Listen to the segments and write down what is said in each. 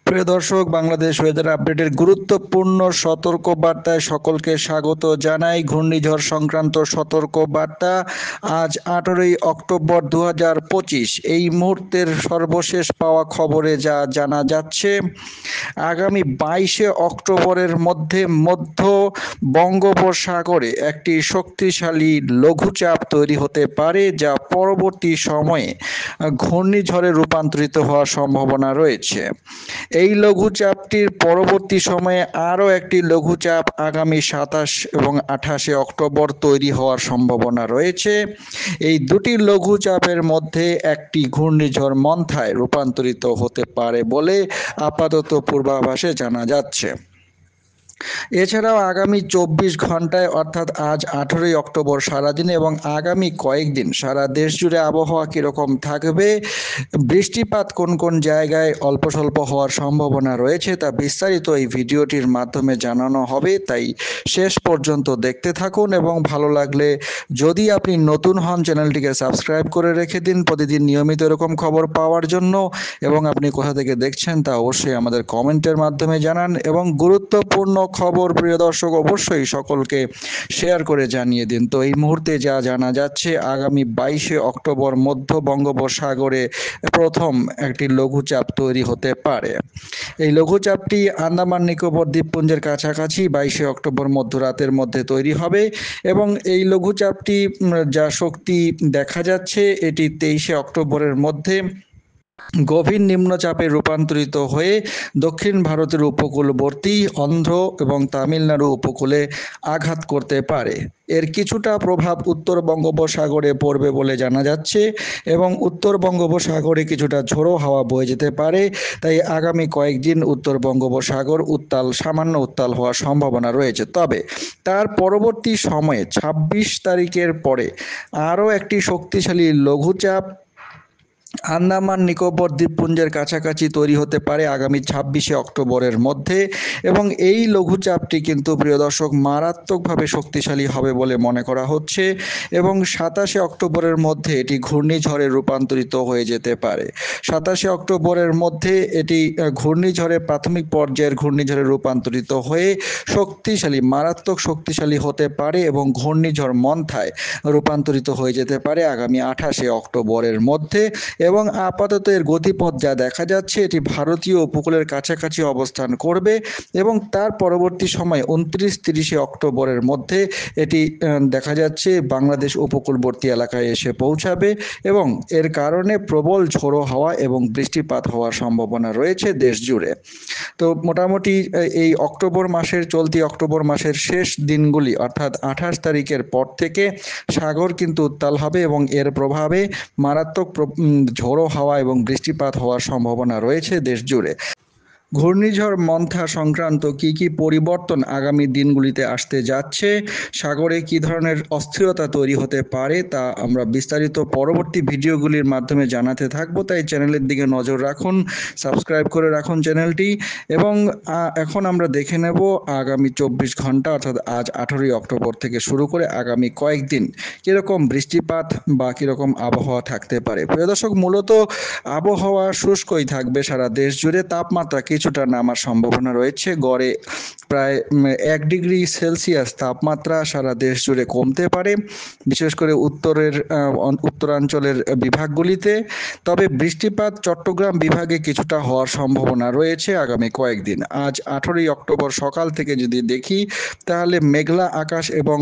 প্রিয় দর্শক, বাংলাদেশ ওয়েদার আপডেটের গুরুত্বপূর্ণ সতর্ক বার্তায় সকলকে স্বাগত জানাই। ঘূর্ণিঝড় সংক্রান্ত সতর্ক বার্তা আজ 18 অক্টোবর 2025। এই মুহূর্তের সর্বশেষ পাওয়া খবরে যা জানা যাচ্ছে, আগামী 22 অক্টোবরের মধ্যে মধ্য বঙ্গোপসাগরে একটি শক্তিশালী লঘুচাপ তৈরি হতে পারে, যা পরবর্তী সময়ে ঘূর্ণিঝড়ে রূপান্তরিত হওয়ার সম্ভাবনা রয়েছে। এই লঘুচাপটির পরবর্তী সময়ে আরও একটি লঘুচাপ আগামী 27 এবং 28 অক্টোবর তৈরি হওয়ার সম্ভাবনা রয়েছে। এই দুটি লঘুচাপের মধ্যে একটি ঘূর্ণিঝড় মন্থায় রূপান্তরিত হতে পারে বলে আপাতত পূর্বাভাসে জানা যাচ্ছে। এছাড়াও আগামী 24 ঘন্টায় অর্থাৎ আজ 18 অক্টোবর সারাদিন এবং আগামী কয়েকদিন সারা দেশ জুড়ে আবহাওয়া কীরকম থাকবে, বৃষ্টিপাত কোন কোন জায়গায় অল্প স্বল্প হওয়ার সম্ভাবনা রয়েছে, তা বিস্তারিত এই ভিডিওটির মাধ্যমে জানানো হবে। তাই শেষ পর্যন্ত দেখতে থাকুন এবং ভালো লাগলে যদি আপনি নতুন হন, চ্যানেলটিকে সাবস্ক্রাইব করে রেখে দিন প্রতিদিন নিয়মিত এরকম খবর পাওয়ার জন্য। এবং আপনি কোথা থেকে দেখছেন তা অবশ্যই আমাদের কমেন্টের মাধ্যমে জানান। এবং গুরুত্বপূর্ণ খবর প্রিয় দর্শক অবশ্যই সকলকে শেয়ার করে জানিয়ে দিন। তো এই মুহূর্তে যা জানা যাচ্ছে, আগামী 22 অক্টোবর মধ্য বঙ্গোপসাগরে প্রথম একটি লঘুচাপ তৈরি হতে পারে। এই লঘুচাপটি আন্দামান নিকোবর দ্বীপপুঞ্জের কাছাকাছি 22 অক্টোবর মধ্যরাতের মধ্যে তৈরি হবে এবং এই লঘুচাপটি যা শক্তি দেখা যাচ্ছে, এটি 23 অক্টোবরের মধ্যে গভীর নিম্নচাপে রূপান্তরিত হয়ে দক্ষিণ ভারতের উপকূলবর্তী অন্ধ্র এবং তামিলনাড়ু উপকূলে আঘাত করতে পারে। এর কিছুটা প্রভাব উত্তর বঙ্গোপসাগরে পড়বে বলে জানা যাচ্ছে এবং উত্তর বঙ্গোপসাগরে কিছুটা ঝোড়ো হাওয়া বয়ে যেতে পারে। তাই আগামী কয়েকদিন উত্তর বঙ্গোপসাগর সামান্য উত্তাল হওয়ার সম্ভাবনা রয়েছে। তবে তার পরবর্তী সময়ে 26 তারিখের পরে আরও একটি শক্তিশালী লঘুচাপ আন্দামান নিকোবর দ্বীপপুঞ্জের কাছাকাছি তৈরি হতে পারে আগামী 26 অক্টোবরের মধ্যে। এবং এই লঘুচাপটি কিন্তু প্রিয় দর্শক মারাত্মকভাবে শক্তিশালী হবে বলে মনে করা হচ্ছে এবং 27 অক্টোবরের মধ্যে এটি ঘূর্ণিঝড়ে রূপান্তরিত হয়ে যেতে পারে। 27 অক্টোবরের মধ্যে এটি ঘূর্ণিঝড়ে প্রাথমিক পর্যায়ের ঘূর্ণিঝড়ে রূপান্তরিত হয়ে মারাত্মক শক্তিশালী হতে পারে এবং ঘূর্ণিঝড় মন্থায় রূপান্তরিত হয়ে যেতে পারে আগামী 28 অক্টোবরের মধ্যে। এবং আপাতত এর গতিপথ যা দেখা যাচ্ছে, এটি ভারতীয় উপকূলের কাছাকাছি অবস্থান করবে এবং তার পরবর্তী সময় 29-30 অক্টোবরের মধ্যে এটি দেখা যাচ্ছে বাংলাদেশ উপকূলবর্তী এলাকায় এসে পৌঁছাবে এবং এর কারণে প্রবল ঝোড়ো হাওয়া এবং বৃষ্টিপাত হওয়ার সম্ভাবনা রয়েছে দেশ জুড়ে। তো মোটামুটি এই চলতি অক্টোবর মাসের শেষ দিনগুলি অর্থাৎ 28 তারিখের পর থেকে সাগর কিন্তু উত্তাল হবে এবং এর প্রভাবে মারাত্মক ঝোড়ো হাওয়া এবং বৃষ্টিপাত হওয়ার সম্ভাবনা রয়েছে দেশ জুড়ে। ঘূর্ণিঝড় মন্থা সংক্রান্ত কি পরিবর্তন আগামী দিনগুলিতে আসতে যাচ্ছে, সাগরে কি ধরনের অস্থিরতা তৈরি হতে পারে, তা আমরা বিস্তারিত পরবর্তী ভিডিওগুলির মাধ্যমে জানাতে থাকবো। তাই চ্যানেলের দিকে নজর রাখুন, সাবস্ক্রাইব করে রাখুন চ্যানেলটি। এবং এখন আমরা দেখে নেব আগামী 24 ঘন্টা অর্থাৎ আজ 18 অক্টোবর থেকে শুরু করে আগামী কয়েকদিন কীরকম বৃষ্টিপাত বা কীরকম আবহাওয়া থাকতে পারে। প্রিয় দর্শক, মূলত আবহাওয়া শুষ্কই থাকবে সারা দেশ জুড়ে। তাপমাত্রা কিছুটা নামার সম্ভাবনা রয়েছে, গড়ে প্রায় 1 ডিগ্রি সেলসিয়াস তাপমাত্রা সারা দেশ জুড়ে কমতে পারে, বিশেষ করে উত্তরাঞ্চলের বিভাগগুলিতে। তবে বৃষ্টিপাত চট্টগ্রাম বিভাগে কিছুটা হওয়ার সম্ভাবনা রয়েছে আগামী কয়েকদিন। আজ 18 অক্টোবর সকাল থেকে যদি দেখি, তাহলে মেঘলা আকাশ এবং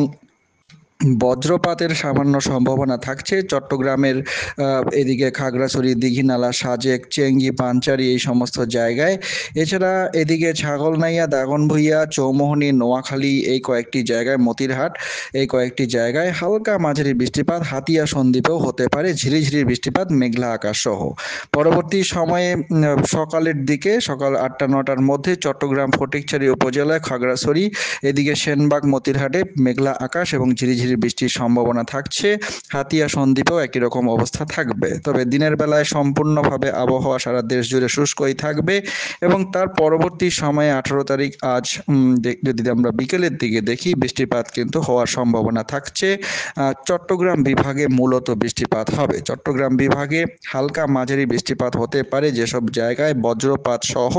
বজ্রপাতের সামান্য সম্ভাবনা থাকছে চট্টগ্রামের এদিকে খাগড়াছড়ি, দীঘিনালা, সাজেক, চেঙ্গি, পাঞ্চারি এই সমস্ত জায়গায়। এছাড়া এদিকে ছাগলনাইয়া, দাগনভূঞা, চৌমোহনী, নোয়াখালী এই কয়েকটি জায়গায়, মতিরহাট এই কয়েকটি জায়গায় হালকা মাঝারি বৃষ্টিপাত, হাতিয়া সন্দ্বীপেও হতে পারে ঝিরিঝিরি বৃষ্টিপাত মেঘলা আকাশ সহ। পরবর্তী সময়ে সকালের দিকে সকাল 8টা-9টার মধ্যে চট্টগ্রাম ফটিকছড়ি উপজেলায়, খাগড়াছড়ি এদিকে সেনবাগ, মতিরহাটে মেঘলা আকাশ এবং ঝিরিঝিরি মাঝারি বৃষ্টির সম্ভাবনা থাকছে। হাতিয়া সন্দ্বীপেও একই রকম অবস্থা থাকবে। তবে দিনের বেলায় সম্পূর্ণভাবে আবহাওয়া সারা দেশ জুড়ে শুষ্কই থাকবে এবং তার পরবর্তী সময়ে 18 তারিখ আজ যদি আমরা বিকেলের দিকে দেখি, বৃষ্টিপাত কিন্তু হওয়ার সম্ভাবনা থাকছে। চট্টগ্রাম বিভাগে মূলত বৃষ্টিপাত হবে। চট্টগ্রাম বিভাগে হালকা মাঝারি বৃষ্টিপাত হতে পারে যেসব জায়গায় বজ্রপাত সহ,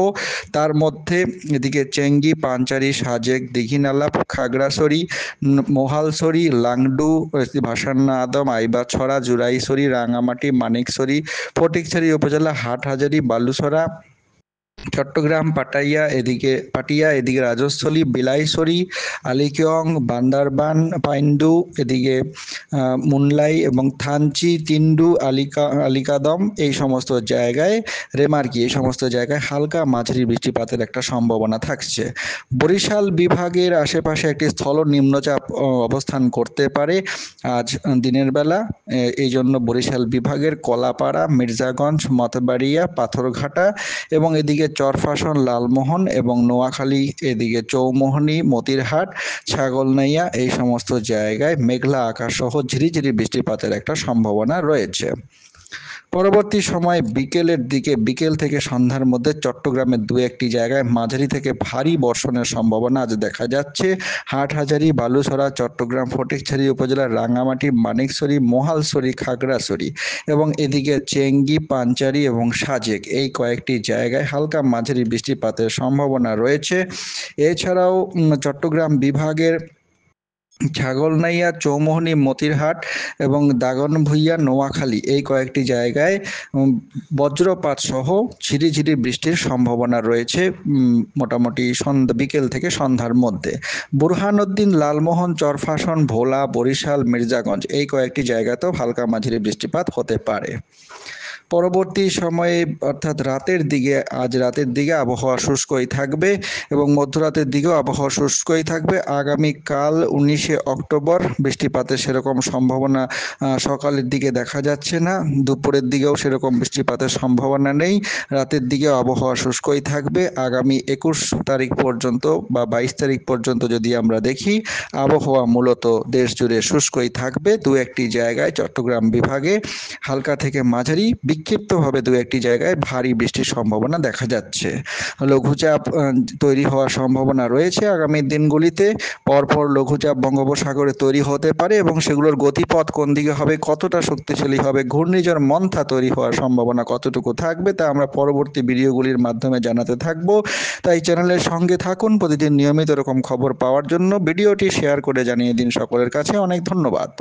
তার মধ্যে এদিকে চেঙ্গি, পাঞ্চারি, সাজেক, দীঘিনালা, খাগড়াছড়ি, মোহালছড়ি, লাংডু, ভাসান্না আদম, আইবাছড়া, জুরাইছড়ি, রাঙামাটি, মানিকছড়ি, ফটিকছড়ি উপজেলা, হাটহাজারী, বালুছড়া, চট্টগ্রাম, পাটিয়া এদিকে রাজস্থলী, বিলাইছড়ি, আলিকিয়ং, বান্দারবান, পাইন্ডু, এদিকে মুনলাই এবং থানচি, তিন্ডু, আলিকাদম, এই সমস্ত জায়গায় রেমার্কি, এই সমস্ত জায়গায় হালকা মাঝারি বৃষ্টিপাতের একটা সম্ভাবনা থাকছে। বরিশাল বিভাগের আশেপাশে একটি স্থল নিম্নচাপ অবস্থান করতে পারে আজ দিনের বেলা। এই জন্য বরিশাল বিভাগের কলাপাড়া, মির্জাগঞ্জ, মতবাড়িয়া, পাথরঘাটা এবং এদিকে চরফাশন, লালমোহন এবং নোয়াখালী, এদিকে চৌমোহনী, মতিরহাট, ছাগলনাইয়া, এই সমস্ত জায়গায় মেঘলা আকাশ সহ ঝিরিঝিরি বৃষ্টিপাতের একটা সম্ভাবনা রয়েছে। পরবর্তী সময় বিকেল থেকে সন্ধ্যার মধ্যে চট্টগ্রামের দু একটি জায়গায় মাঝারি থেকে ভারী বর্ষণের সম্ভাবনা আজ দেখা যাচ্ছে। হাটহাজারী, বালুছড়া, চট্টগ্রাম ফটিকছড়ি উপজেলার রাঙামাটি, মানিকছড়ি, মোহালছড়ি, খাগড়াছড়ি এবং এদিকে চেঙ্গি, পাঞ্চারি এবং সাজেক, এই কয়েকটি জায়গায় হালকা মাঝারি বৃষ্টিপাতের সম্ভাবনা রয়েছে। এছাড়াও চট্টগ্রাম বিভাগের ছাগলনাইয়া, চৌমোহনী, মতিরহাট এবং দাগনভূঞা, নোয়াখালী, এই কয়েকটি জায়গায় বজ্রপাত সহ ঝিরিঝিরি বৃষ্টির সম্ভাবনা রয়েছে মোটামুটি বিকেল থেকে সন্ধ্যার মধ্যে। বুরহানুদ্দিন, লালমোহন, চরফাশন, ভোলা, বরিশাল, মির্জাগঞ্জ, এই কয়েকটি জায়গাতেও হালকা মাঝারি বৃষ্টিপাত হতে পারে। পরবর্তী সময়ে অর্থাৎ আজ রাতের দিকে আবহাওয়া শুষ্কই থাকবে এবং মধ্যরাতের দিকেও আবহাওয়া শুষ্কই থাকবে। আগামীকাল 19শে অক্টোবর বৃষ্টিপাতের সেরকম সম্ভাবনা সকালের দিকে দেখা যাচ্ছে না, দুপুরের দিকেও সেরকম বৃষ্টিপাতের সম্ভাবনা নেই। রাতের দিকে আবহাওয়া শুষ্কই থাকবে। আগামী 21 তারিখ পর্যন্ত বা 22 তারিখ পর্যন্ত যদি আমরা দেখি, আবহাওয়া মূলত দেশ জুড়ে শুষ্কই থাকবে। দু একটি জায়গায় চট্টগ্রাম বিভাগে হালকা থেকে মাঝারি, বিক্ষিপ্তভাবে দু একটি জায়গায় ভারী বৃষ্টির সম্ভাবনা দেখা যাচ্ছে। লঘুচাপ তৈরি হওয়ার সম্ভাবনা রয়েছে আগামী দিনগুলিতে। পরপর লঘুচাপ বঙ্গোপসাগরে তৈরি হতে পারে এবং সেগুলোর গতিপথ কোন দিকে হবে, কতটা শক্তিশালী হবে, ঘূর্ণিঝড় মন্থা তৈরি হওয়ার সম্ভাবনা কতটুকু থাকবে, তা আমরা পরবর্তী ভিডিওগুলির মাধ্যমে জানাতে থাকব। তাই চ্যানেলের সঙ্গে থাকুন প্রতিদিন নিয়মিত এরকম খবর পাওয়ার জন্য। ভিডিওটি শেয়ার করে জানিয়ে দিন সকলের কাছে। অনেক ধন্যবাদ।